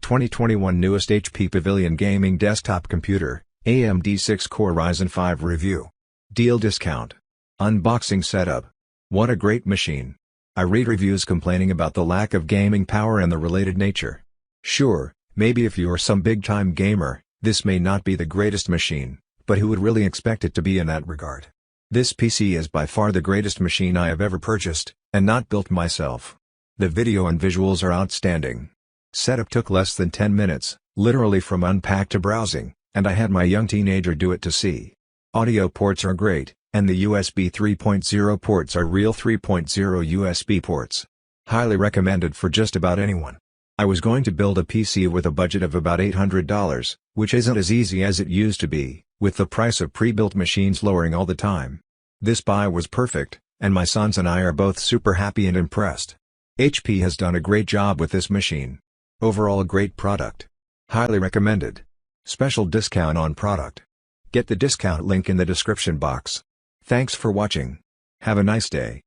2021 newest HP Pavilion gaming desktop computer, AMD 6-core Ryzen 5 review. Deal discount. Unboxing setup. What a great machine. I read reviews complaining about the lack of gaming power and the related nature. Sure, maybe if you're some big-time gamer, this may not be the greatest machine, but who would really expect it to be in that regard? This PC is by far the greatest machine I have ever purchased, and not built myself. The video and visuals are outstanding. Setup took less than 10 minutes, literally from unpack to browsing, and I had my young teenager do it to see. Audio ports are great, and the USB 3.0 ports are real 3.0 USB ports. Highly recommended for just about anyone. I was going to build a PC with a budget of about $800, which isn't as easy as it used to be, with the price of pre-built machines lowering all the time. This buy was perfect, and my sons and I are both super happy and impressed. HP has done a great job with this machine. Overall a great product. Highly recommended. Special discount on product. Get the discount link in the description box. Thanks for watching. Have a nice day.